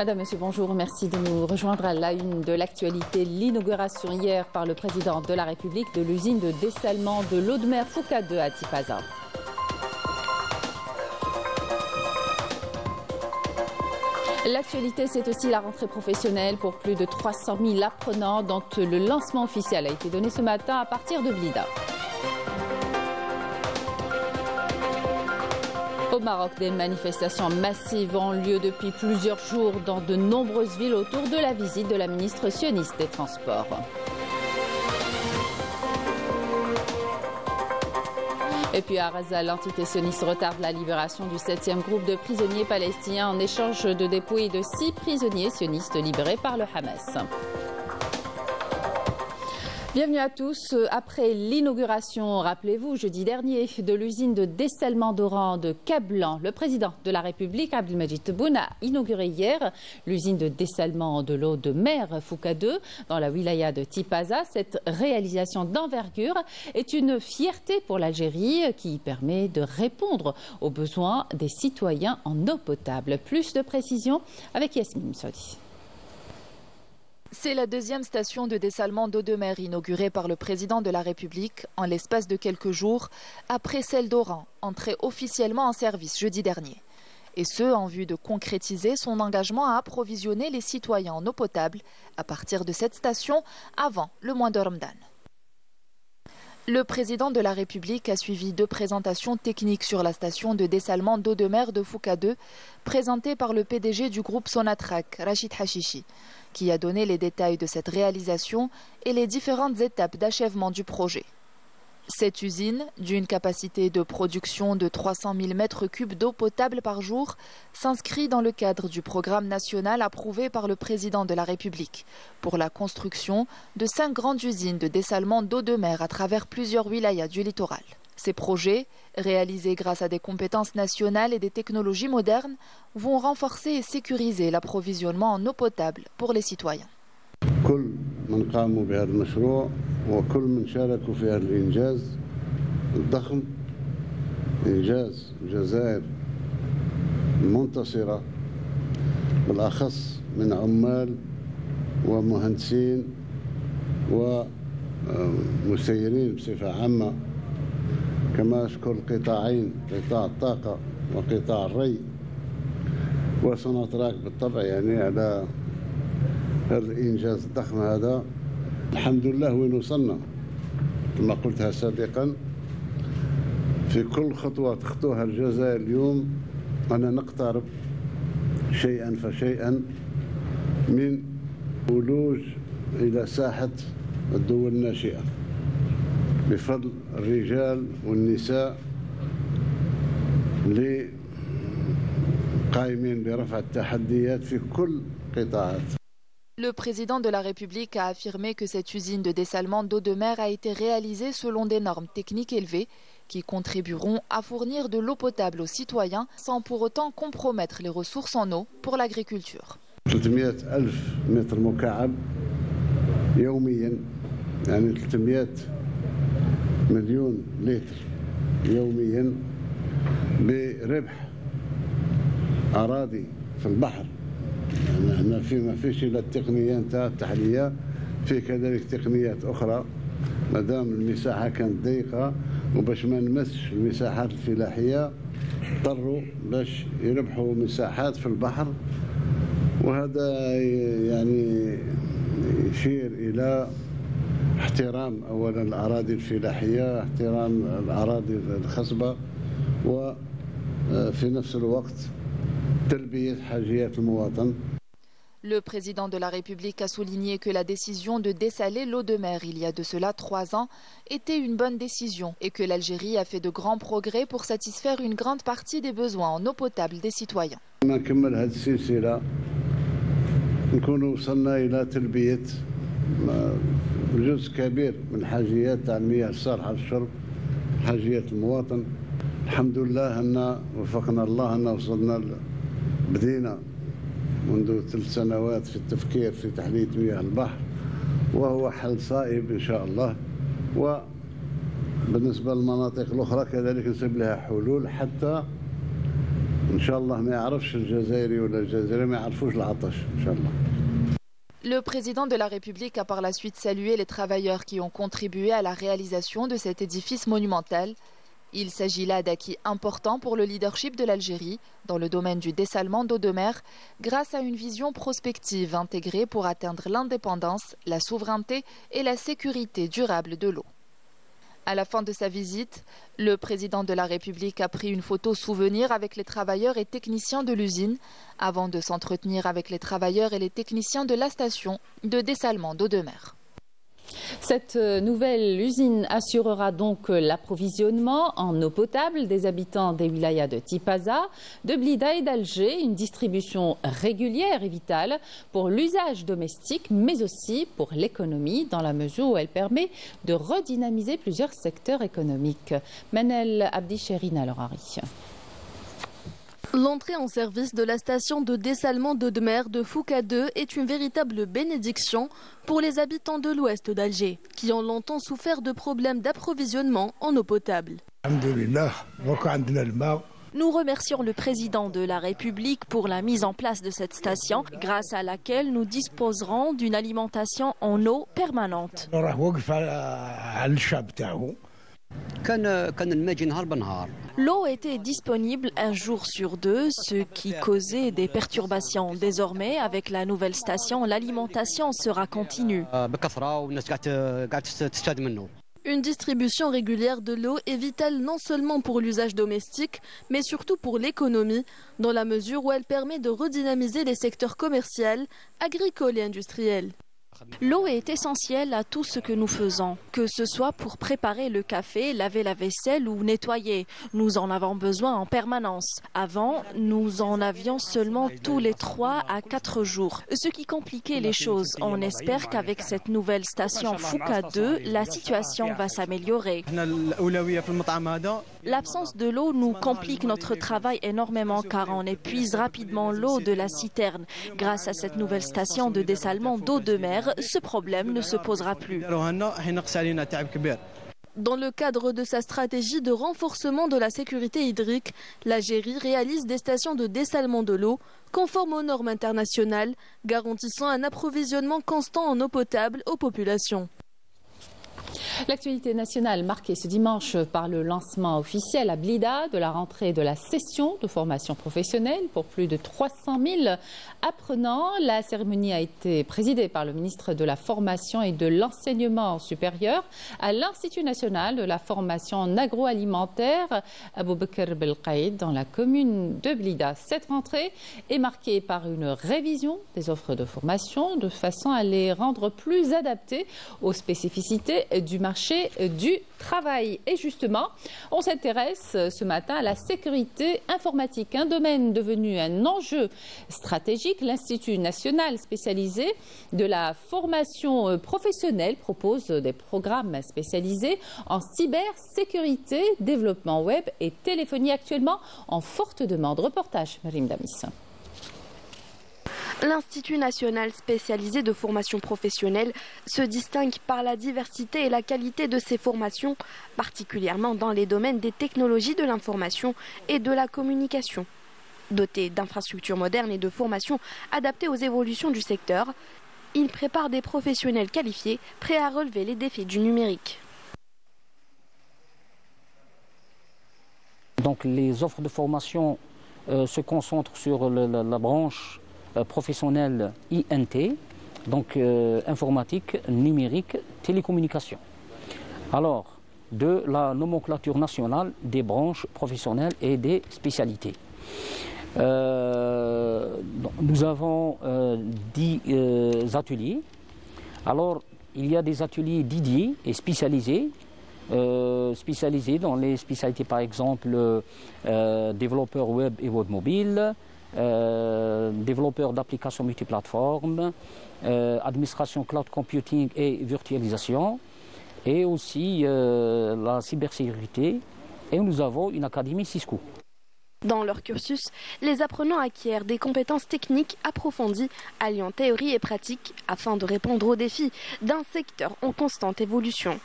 Madame, Monsieur, bonjour. Merci de nous rejoindre à la une de l'actualité. L'inauguration hier par le président de la République de l'usine de dessalement de l'eau de mer Fouka 2 à Tipaza. L'actualité, c'est aussi la rentrée professionnelle pour plus de 300 000 apprenants dont le lancement officiel a été donné ce matin à partir de Blida. Au Maroc, des manifestations massives ont lieu depuis plusieurs jours dans de nombreuses villes autour de la visite de la ministre sioniste des Transports. Et puis à Raza, l'entité sioniste retarde la libération du 7e groupe de prisonniers palestiniens en échange de dépouilles de 6 prisonniers sionistes libérés par le Hamas. Bienvenue à tous. Après l'inauguration, rappelez-vous, jeudi dernier, de l'usine de dessalement d'Oran de Cap-Blanc, le président de la République, Abdelmadjid Tebboune, a inauguré hier l'usine de dessalement de l'eau de mer Fouka 2 dans la wilaya de Tipaza. Cette réalisation d'envergure est une fierté pour l'Algérie qui permet de répondre aux besoins des citoyens en eau potable. Plus de précisions avec Yasmine Msodi. C'est la deuxième station de dessalement d'eau de mer inaugurée par le président de la République en l'espace de quelques jours, après celle d'Oran, entrée officiellement en service jeudi dernier. Et ce, en vue de concrétiser son engagement à approvisionner les citoyens en eau potable à partir de cette station avant le mois de Ramadan. Le président de la République a suivi 2 présentations techniques sur la station de dessalement d'eau de mer de Fouka 2, présentées par le PDG du groupe Sonatrach, Rachid Hachichi, qui a donné les détails de cette réalisation et les différentes étapes d'achèvement du projet. Cette usine, d'une capacité de production de 300 000 m3 d'eau potable par jour, s'inscrit dans le cadre du programme national approuvé par le président de la République pour la construction de 5 grandes usines de dessalement d'eau de mer à travers plusieurs wilayas du littoral. Ces projets, réalisés grâce à des compétences nationales et des technologies modernes, vont renforcer et sécuriser l'approvisionnement en eau potable pour les citoyens. كل من قاموا بهذا المشروع وكل من شاركوا في هذا الإنجاز الضخم، إنجاز الجزائر منتصرة، بالأخص من عمال ومهندسين ومسيرين بصفة عامة. كما أشكر القطاعين، قطاع الطاقة وقطاع الري وسوناتراك بالطبع، يعني على هذا الإنجاز الضخم هذا. الحمد لله وين وصلنا، كما قلتها سابقا، في كل خطوة تخطوها الجزائر اليوم أنا نقترب شيئا فشيئا من ولوج إلى ساحة الدول الناشئة بفضل الرجال والنساء اللي قائمين برفع التحديات في كل قطاعات. Le président de la République a affirmé que cette usine de dessalement d'eau de mer a été réalisée selon des normes techniques élevées qui contribueront à fournir de l'eau potable aux citoyens sans pour autant compromettre les ressources en eau pour l'agriculture. 300,000 متر مكعب يوميا، يعني 300 مليون لتر يوميا بربح أراضي في البحر. يعني احنا ما فيش الا التقنيه نتاع التحليه، في كذلك تقنيات اخرى ما دام المساحه كانت ضيقه وباش ما نمسش المساحات الفلاحيه اضطروا باش يربحوا مساحات في البحر، وهذا يعني يشير الى احترام اولا الاراضي الفلاحيه، احترام الاراضي الخصبه، وفي نفس الوقت Le président de la République a souligné que la décision de dessaler l'eau de mer il y a de cela 3 ans était une bonne décision et que l'Algérie a fait de grands progrès pour satisfaire une grande partie des besoins en eau potable des citoyens. الحمد لله أن وفقنا الله أن وصلنا، بدينا منذ 3 سنوات في التفكير في تحلية مياه البحر، وهو حل صائب إن شاء الله. وبالنسبة للمناطق الأخرى كذلك نسيب لها حلول حتى إن شاء الله ما يعرفش الجزائري ولا الجزائري ما يعرفوش العطش إن شاء الله. Le président de la République a par la suite salué les travailleurs qui ont contribué à la réalisation de cet édifice monumental. Il s'agit là d'acquis importants pour le leadership de l'Algérie dans le domaine du dessalement d'eau de mer grâce à une vision prospective intégrée pour atteindre l'indépendance, la souveraineté et la sécurité durable de l'eau. À la fin de sa visite, le président de la République a pris une photo souvenir avec les travailleurs et techniciens de l'usine avant de s'entretenir avec les travailleurs et les techniciens de la station de dessalement d'eau de mer. Cette nouvelle usine assurera donc l'approvisionnement en eau potable des habitants des wilayas de Tipaza, de Blida et d'Alger, une distribution régulière et vitale pour l'usage domestique, mais aussi pour l'économie, dans la mesure où elle permet de redynamiser plusieurs secteurs économiques. Manel Abdi-Chérine Lorari. L'entrée en service de la station de dessalement d'eau de mer de Fouka 2 est une véritable bénédiction pour les habitants de l'ouest d'Alger, qui ont longtemps souffert de problèmes d'approvisionnement en eau potable. Nous remercions le président de la République pour la mise en place de cette station, grâce à laquelle nous disposerons d'une alimentation en eau permanente. L'eau était disponible un jour sur deux, ce qui causait des perturbations. Désormais, avec la nouvelle station, l'alimentation sera continue. Une distribution régulière de l'eau est vitale non seulement pour l'usage domestique, mais surtout pour l'économie, dans la mesure où elle permet de redynamiser les secteurs commerciaux, agricoles et industriels. L'eau est essentielle à tout ce que nous faisons, que ce soit pour préparer le café, laver la vaisselle ou nettoyer. Nous en avons besoin en permanence. Avant, nous en avions seulement tous les 3 à 4 jours, ce qui compliquait les choses. On espère qu'avec cette nouvelle station Fouka 2, la situation va s'améliorer. L'absence de l'eau nous complique notre travail énormément car on épuise rapidement l'eau de la citerne. Grâce à cette nouvelle station de dessalement d'eau de mer, ce problème ne se posera plus. Dans le cadre de sa stratégie de renforcement de la sécurité hydrique, l'Algérie réalise des stations de dessalement de l'eau conformes aux normes internationales, garantissant un approvisionnement constant en eau potable aux populations. L'actualité nationale marquée ce dimanche par le lancement officiel à Blida de la rentrée de la session de formation professionnelle pour plus de 300 000 apprenants. La cérémonie a été présidée par le ministre de la Formation et de l'Enseignement supérieur à l'Institut national de la formation en agroalimentaire Aboubakr Belkaïd dans la commune de Blida. Cette rentrée est marquée par une révision des offres de formation de façon à les rendre plus adaptées aux spécificités du marché du travail. Et justement, on s'intéresse ce matin à la sécurité informatique, un domaine devenu un enjeu stratégique. L'Institut national spécialisé de la formation professionnelle propose des programmes spécialisés en cybersécurité, développement web et téléphonie, actuellement en forte demande. Reportage Marim Damis. L'Institut national spécialisé de formation professionnelle se distingue par la diversité et la qualité de ses formations, particulièrement dans les domaines des technologies de l'information et de la communication. Doté d'infrastructures modernes et de formations adaptées aux évolutions du secteur, il prépare des professionnels qualifiés prêts à relever les défis du numérique. Donc les offres de formation se concentrent sur la branche professionnelle INT, donc informatique, numérique, télécommunication. Alors, de la nomenclature nationale des branches professionnelles et des spécialités. Nous avons 10 ateliers. Alors, il y a des ateliers dédiés et spécialisés dans les spécialités, par exemple, développeur web et web mobile, développeurs d'applications multiplateformes, administration cloud computing et virtualisation, et aussi la cybersécurité. Et nous avons une académie Cisco. Dans leur cursus, les apprenants acquièrent des compétences techniques approfondies, alliant théorie et pratique, afin de répondre aux défis d'un secteur en constante évolution.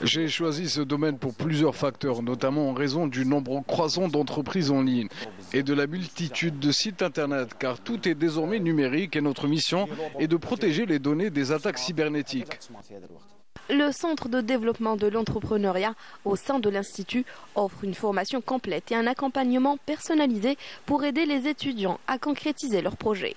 J'ai choisi ce domaine pour plusieurs facteurs, notamment en raison du nombre croissant d'entreprises en ligne et de la multitude de sites internet, car tout est désormais numérique et notre mission est de protéger les données des attaques cybernétiques. Le Centre de développement de l'entrepreneuriat au sein de l'Institut offre une formation complète et un accompagnement personnalisé pour aider les étudiants à concrétiser leurs projets.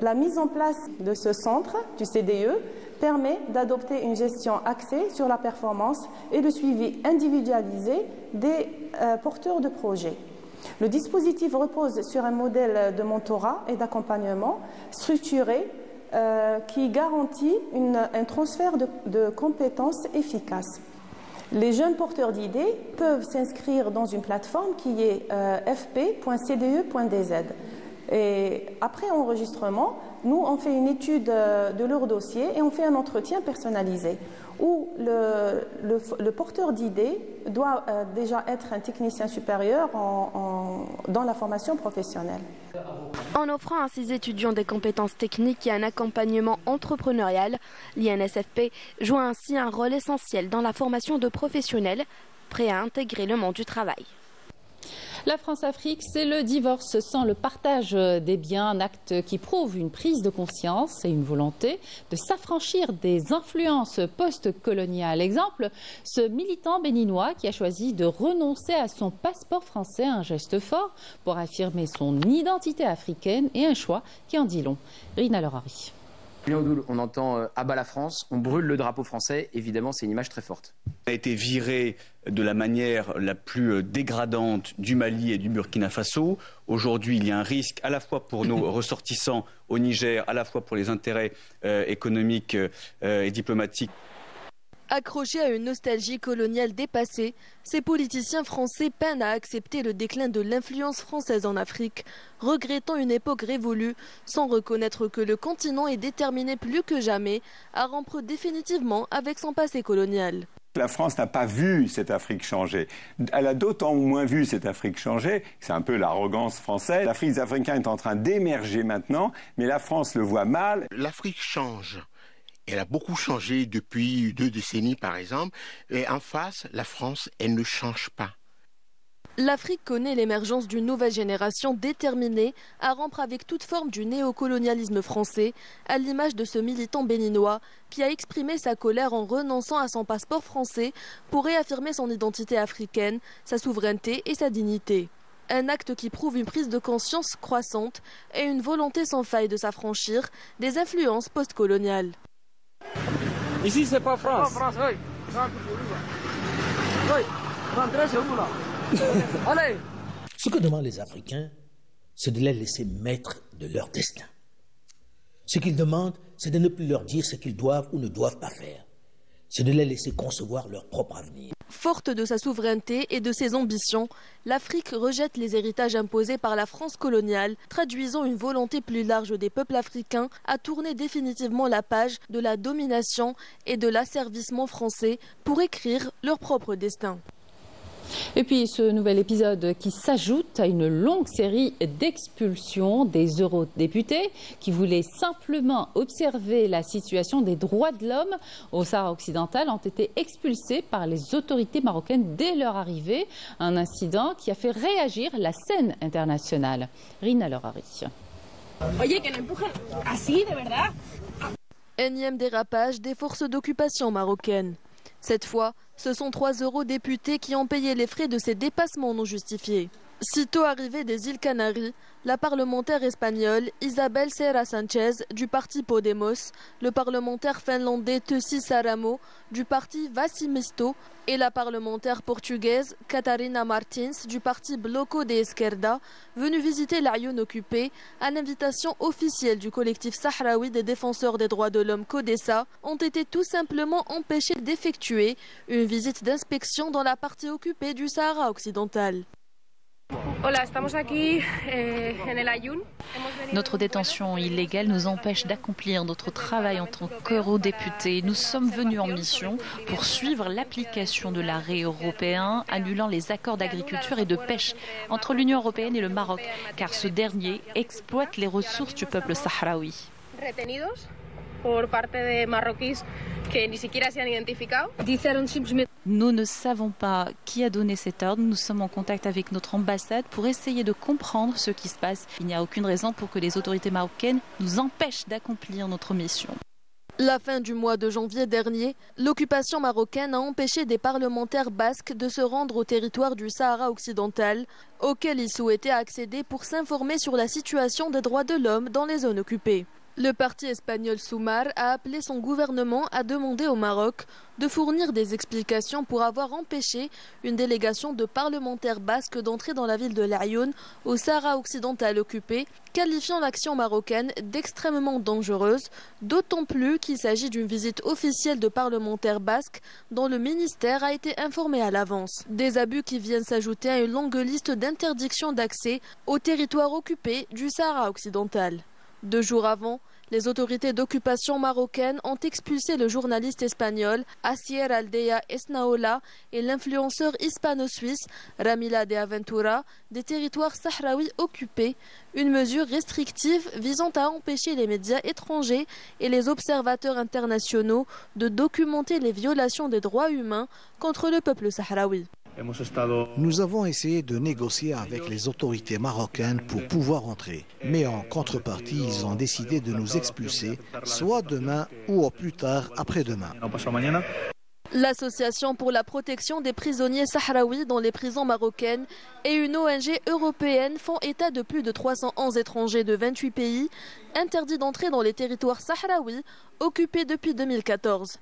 La mise en place de ce centre, du CDE, permet d'adopter une gestion axée sur la performance et le suivi individualisé des porteurs de projets. Le dispositif repose sur un modèle de mentorat et d'accompagnement structuré qui garantit un transfert de compétences efficaces. Les jeunes porteurs d'idées peuvent s'inscrire dans une plateforme qui est fp.cde.dz. Et après enregistrement, nous, on fait une étude de leur dossier et on fait un entretien personnalisé où le porteur d'idées doit déjà être un technicien supérieur dans la formation professionnelle. En offrant à ces étudiants des compétences techniques et un accompagnement entrepreneurial, l'INSFP joue ainsi un rôle essentiel dans la formation de professionnels prêts à intégrer le monde du travail. La France-Afrique, c'est le divorce sans le partage des biens, un acte qui prouve une prise de conscience et une volonté de s'affranchir des influences post-coloniales. Exemple, ce militant béninois qui a choisi de renoncer à son passeport français, un geste fort pour affirmer son identité africaine et un choix qui en dit long. Rina Lerari. On entend « Abat la France », on brûle le drapeau français, évidemment c'est une image très forte. On a été viré de la manière la plus dégradante du Mali et du Burkina Faso. Aujourd'hui, il y a un risque à la fois pour nos ressortissants au Niger, à la fois pour les intérêts économiques et diplomatiques. Accrochés à une nostalgie coloniale dépassée, ces politiciens français peinent à accepter le déclin de l'influence française en Afrique, regrettant une époque révolue, sans reconnaître que le continent est déterminé plus que jamais à rompre définitivement avec son passé colonial. La France n'a pas vu cette Afrique changer. Elle a d'autant moins vu cette Afrique changer, c'est un peu l'arrogance française. L'Afrique des Africains est en train d'émerger maintenant, mais la France le voit mal. L'Afrique change. Elle a beaucoup changé depuis 2 décennies, par exemple. Et en face, la France, elle ne change pas. L'Afrique connaît l'émergence d'une nouvelle génération déterminée à rompre avec toute forme du néocolonialisme français, à l'image de ce militant béninois qui a exprimé sa colère en renonçant à son passeport français pour réaffirmer son identité africaine, sa souveraineté et sa dignité. Un acte qui prouve une prise de conscience croissante et une volonté sans faille de s'affranchir des influences postcoloniales. Ici, c'est pas France. Rentrez chez vous là. Allez. Ce que demandent les Africains, c'est de les laisser maîtres de leur destin. Ce qu'ils demandent, c'est de ne plus leur dire ce qu'ils doivent ou ne doivent pas faire. C'est de les laisser concevoir leur propre avenir. Forte de sa souveraineté et de ses ambitions, l'Afrique rejette les héritages imposés par la France coloniale, traduisant une volonté plus large des peuples africains à tourner définitivement la page de la domination et de l'asservissement français pour écrire leur propre destin. Et puis ce nouvel épisode qui s'ajoute à une longue série d'expulsions des eurodéputés qui voulaient simplement observer la situation des droits de l'homme au Sahara occidental ont été expulsés par les autorités marocaines dès leur arrivée. Un incident qui a fait réagir la scène internationale. Rina Lerari. Énième dérapage des forces d'occupation marocaines. Cette fois, ce sont 3 eurodéputés qui ont payé les frais de ces dépassements non justifiés. Sitôt arrivée des îles Canaries, la parlementaire espagnole Isabel Serra Sanchez du parti Podemos, le parlementaire finlandais Teusi Saramo du parti Vasemmisto et la parlementaire portugaise Catarina Martins du parti Bloco de Esquerda, venus visiter l'Aïoun occupé à l'invitation officielle du collectif sahraoui des défenseurs des droits de l'homme CODESA, ont été tout simplement empêchés d'effectuer une visite d'inspection dans la partie occupée du Sahara occidental. Notre détention illégale nous empêche d'accomplir notre travail en tant qu'eurodéputés. Nous sommes venus en mission pour suivre l'application de l'arrêt européen annulant les accords d'agriculture et de pêche entre l'Union européenne et le Maroc, car ce dernier exploite les ressources du peuple sahraoui. Por parte de marroquíes que Nous ne savons pas qui a donné cet ordre. Nous sommes en contact avec notre ambassade pour essayer de comprendre ce qui se passe. Il n'y a aucune raison pour que les autorités marocaines nous empêchent d'accomplir notre mission. La fin du mois de janvier dernier, l'occupation marocaine a empêché des parlementaires basques de se rendre au territoire du Sahara occidental, auquel ils souhaitaient accéder pour s'informer sur la situation des droits de l'homme dans les zones occupées. Le parti espagnol Sumar a appelé son gouvernement à demander au Maroc de fournir des explications pour avoir empêché une délégation de parlementaires basques d'entrer dans la ville de Laayoune, au Sahara occidental occupé, qualifiant l'action marocaine d'extrêmement dangereuse, d'autant plus qu'il s'agit d'une visite officielle de parlementaires basques dont le ministère a été informé à l'avance. Des abus qui viennent s'ajouter à une longue liste d'interdictions d'accès au territoire occupé du Sahara occidental. 2 jours avant, les autorités d'occupation marocaine ont expulsé le journaliste espagnol Asier Aldea Esnaola et l'influenceur hispano-suisse Ramila de Aventura des territoires sahraouis occupés, une mesure restrictive visant à empêcher les médias étrangers et les observateurs internationaux de documenter les violations des droits humains contre le peuple sahraoui. Nous avons essayé de négocier avec les autorités marocaines pour pouvoir entrer. Mais en contrepartie, ils ont décidé de nous expulser, soit demain ou au plus tard après-demain. L'Association pour la protection des prisonniers sahraouis dans les prisons marocaines et une ONG européenne font état de plus de 311 étrangers de 28 pays interdits d'entrer dans les territoires sahraouis occupés depuis 2014.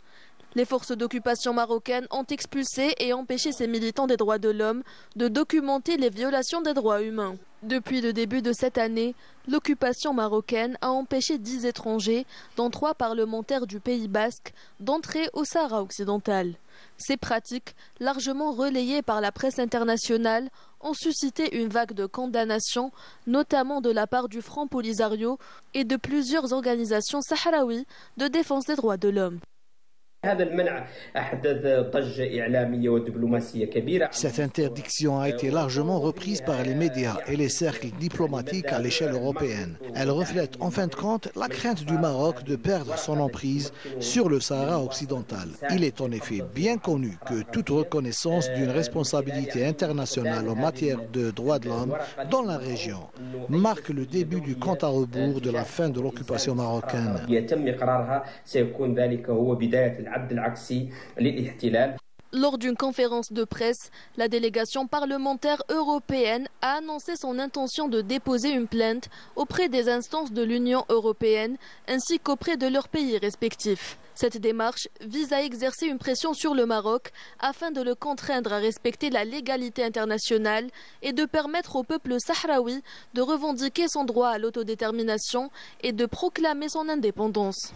Les forces d'occupation marocaines ont expulsé et empêché ces militants des droits de l'homme de documenter les violations des droits humains. Depuis le début de cette année, l'occupation marocaine a empêché 10 étrangers, dont 3 parlementaires du Pays basque, d'entrer au Sahara occidental. Ces pratiques, largement relayées par la presse internationale, ont suscité une vague de condamnations, notamment de la part du Front Polisario et de plusieurs organisations sahraouies de défense des droits de l'homme. Cette interdiction a été largement reprise par les médias et les cercles diplomatiques à l'échelle européenne. Elle reflète en fin de compte la crainte du Maroc de perdre son emprise sur le Sahara occidental. Il est en effet bien connu que toute reconnaissance d'une responsabilité internationale en matière de droits de l'homme dans la région marque le début du compte à rebours de la fin de l'occupation marocaine. Lors d'une conférence de presse, la délégation parlementaire européenne a annoncé son intention de déposer une plainte auprès des instances de l'Union européenne ainsi qu'auprès de leurs pays respectifs. Cette démarche vise à exercer une pression sur le Maroc afin de le contraindre à respecter la légalité internationale et de permettre au peuple sahraoui de revendiquer son droit à l'autodétermination et de proclamer son indépendance.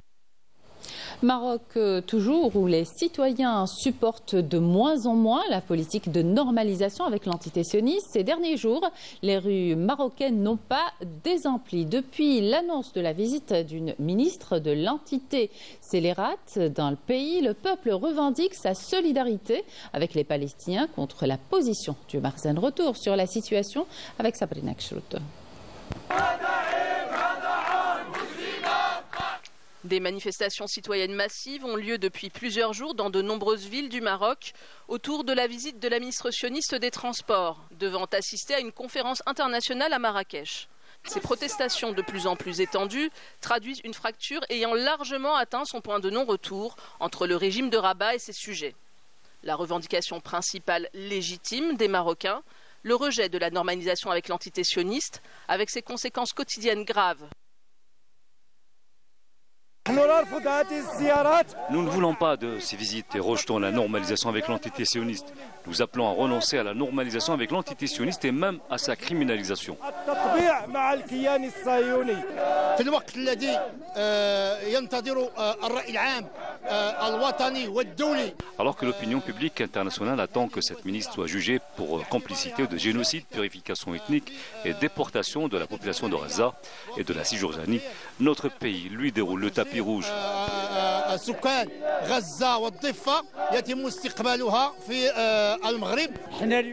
Maroc toujours, où les citoyens supportent de moins en moins la politique de normalisation avec l'entité sioniste. Ces derniers jours, les rues marocaines n'ont pas désempli. Depuis l'annonce de la visite d'une ministre de l'entité scélérate dans le pays, le peuple revendique sa solidarité avec les Palestiniens contre la position du Marzen. Retour sur la situation avec Sabrina Kshrout. Des manifestations citoyennes massives ont lieu depuis plusieurs jours dans de nombreuses villes du Maroc autour de la visite de la ministre sioniste des Transports, devant assister à une conférence internationale à Marrakech. Ces protestations de plus en plus étendues traduisent une fracture ayant largement atteint son point de non-retour entre le régime de Rabat et ses sujets. La revendication principale légitime des Marocains, le rejet de la normalisation avec l'entité sioniste, avec ses conséquences quotidiennes graves. Nous ne voulons pas de ces visites et rejetons la normalisation avec l'entité sioniste. Nous appelons à renoncer à la normalisation avec l'entité sioniste et même à sa criminalisation. Alors que l'opinion publique internationale attend que cette ministre soit jugée pour complicité de génocide, purification ethnique et déportation de la population de Gaza et de la Cisjordanie, notre pays lui déroule le tapis rouge.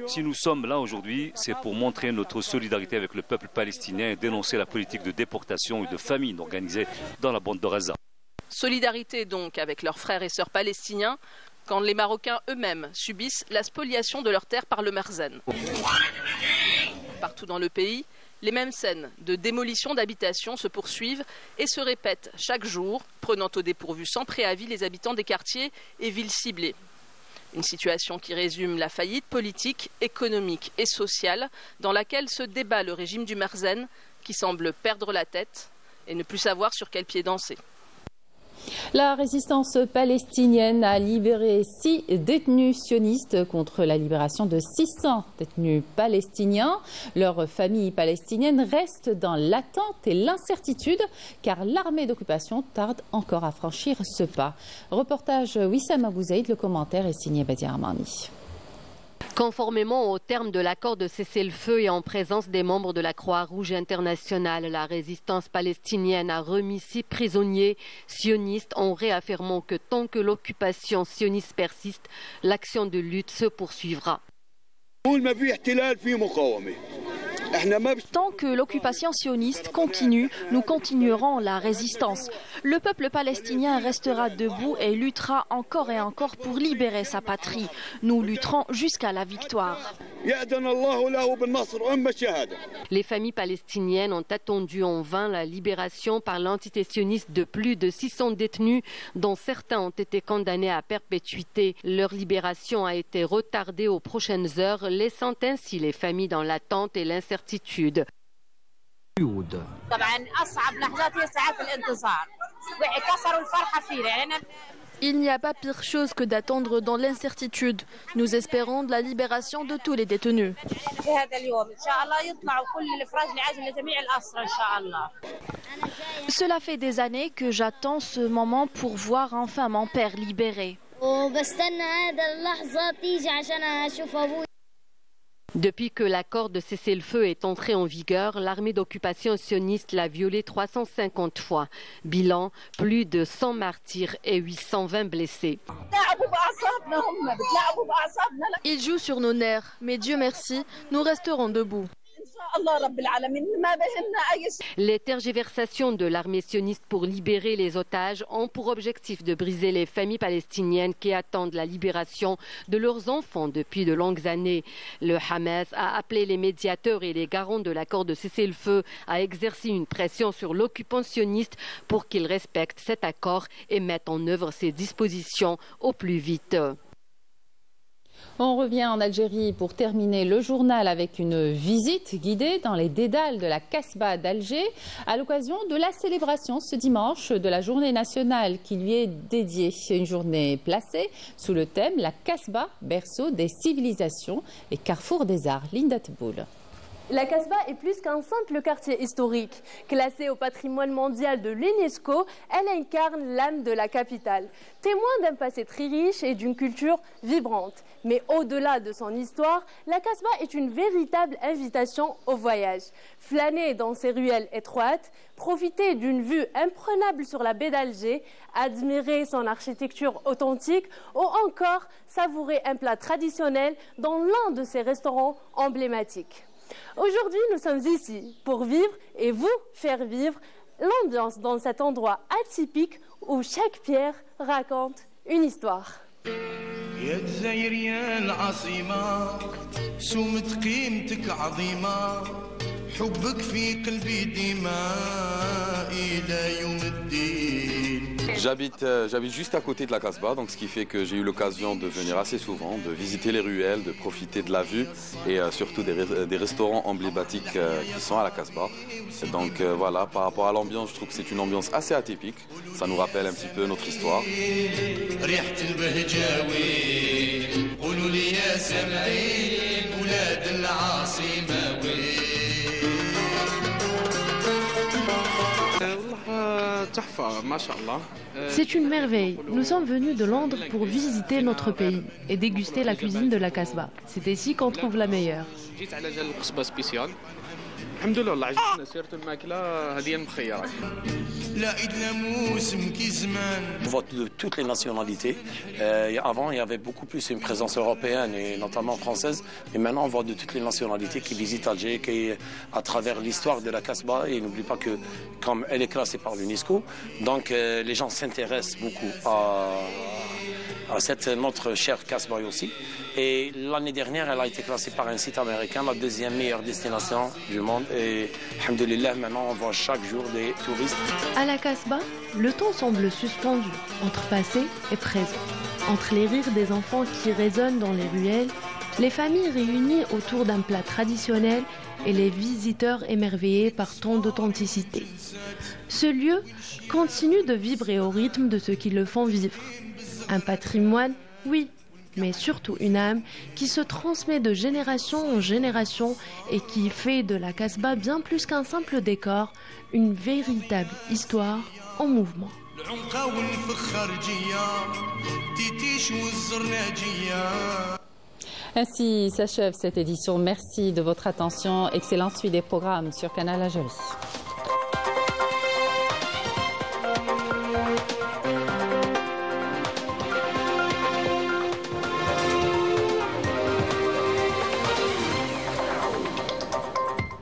Si nous sommes là aujourd'hui, c'est pour montrer notre solidarité avec le peuple palestinien et dénoncer la politique de déportation et de famine organisée dans la bande de Gaza. Solidarité donc avec leurs frères et sœurs palestiniens quand les Marocains eux-mêmes subissent la spoliation de leurs terres par le Merzen. Partout dans le pays, les mêmes scènes de démolition d'habitations se poursuivent et se répètent chaque jour, prenant au dépourvu sans préavis les habitants des quartiers et villes ciblées. Une situation qui résume la faillite politique, économique et sociale dans laquelle se débat le régime du Merzen qui semble perdre la tête et ne plus savoir sur quel pied danser. La résistance palestinienne a libéré 6 détenus sionistes contre la libération de 600 détenus palestiniens. Leurs familles palestiniennes restent dans l'attente et l'incertitude car l'armée d'occupation tarde encore à franchir ce pas. Reportage Wissam Abouzaïd, le commentaire est signé Badia Armani. Conformément au terme de l'accord de cessez-le-feu et en présence des membres de la Croix-Rouge internationale, la résistance palestinienne a remis 6 prisonniers sionistes en réaffirmant que tant que l'occupation sioniste persiste, l'action de lutte se poursuivra. Tant que l'occupation sioniste continue, nous continuerons la résistance. Le peuple palestinien restera debout et luttera encore et encore pour libérer sa patrie. Nous lutterons jusqu'à la victoire. Les familles palestiniennes ont attendu en vain la libération par l'entité sioniste de plus de 600 détenus, dont certains ont été condamnés à perpétuité. Leur libération a été retardée aux prochaines heures, laissant ainsi les familles dans l'attente et l'incertitude. Il n'y a pas pire chose que d'attendre dans l'incertitude. Nous espérons de la libération de tous les détenus. Cela fait des années que j'attends ce moment pour voir enfin mon père libéré. Depuis que l'accord de cessez-le-feu est entré en vigueur, l'armée d'occupation sioniste l'a violé 350 fois. Bilan, plus de 100 martyrs et 820 blessés. Ils jouent sur nos nerfs, mais Dieu merci, nous resterons debout. Les tergiversations de l'armée sioniste pour libérer les otages ont pour objectif de briser les familles palestiniennes qui attendent la libération de leurs enfants depuis de longues années. Le Hamas a appelé les médiateurs et les garants de l'accord de cessez-le-feu à exercer une pression sur l'occupant sioniste pour qu'il respecte cet accord et mette en œuvre ses dispositions au plus vite. On revient en Algérie pour terminer le journal avec une visite guidée dans les dédales de la Casbah d'Alger à l'occasion de la célébration ce dimanche de la journée nationale qui lui est dédiée. Une journée placée sous le thème La Casbah, berceau des civilisations et carrefour des arts. Linda Teboul. La Casbah est plus qu'un simple quartier historique. Classée au patrimoine mondial de l'UNESCO, elle incarne l'âme de la capitale. Témoin d'un passé très riche et d'une culture vibrante. Mais au-delà de son histoire, la Casbah est une véritable invitation au voyage. Flâner dans ses ruelles étroites, profiter d'une vue imprenable sur la baie d'Alger, admirer son architecture authentique ou encore savourer un plat traditionnel dans l'un de ses restaurants emblématiques. Aujourd'hui, nous sommes ici pour vivre et vous faire vivre l'ambiance dans cet endroit atypique où chaque pierre raconte une histoire. J'habite juste à côté de la Casbah, donc ce qui fait que j'ai eu l'occasion de venir assez souvent, de visiter les ruelles, de profiter de la vue et surtout des restaurants emblématiques qui sont à la Casbah. Donc voilà, par rapport à l'ambiance, je trouve que c'est une ambiance assez atypique. Ça nous rappelle un petit peu notre histoire. C'est une merveille. Nous sommes venus de Londres pour visiter notre pays et déguster la cuisine de la Casbah. C'est ici qu'on trouve la meilleure. On voit de toutes les nationalités. Avant, il y avait beaucoup plus une présence européenne et notamment française. Mais maintenant, on voit de toutes les nationalités qui visitent Alger, qui, à travers l'histoire de la Casbah. Et n'oublie pas que, comme elle est classée par l'UNESCO, donc les gens s'intéressent beaucoup à notre chère Casbah aussi. Et l'année dernière, elle a été classée par un site américain, la deuxième meilleure destination du monde. Et, alhamdoulilah, maintenant, on voit chaque jour des touristes. À la Casbah, le temps semble suspendu entre passé et présent. Entre les rires des enfants qui résonnent dans les ruelles, les familles réunies autour d'un plat traditionnel et les visiteurs émerveillés par tant d'authenticité. Ce lieu continue de vibrer au rythme de ceux qui le font vivre. Un patrimoine, oui, mais surtout une âme qui se transmet de génération en génération et qui fait de la Casbah bien plus qu'un simple décor, une véritable histoire en mouvement. Ainsi s'achève cette édition. Merci de votre attention. Excellente suite des programmes sur Canal Algérie.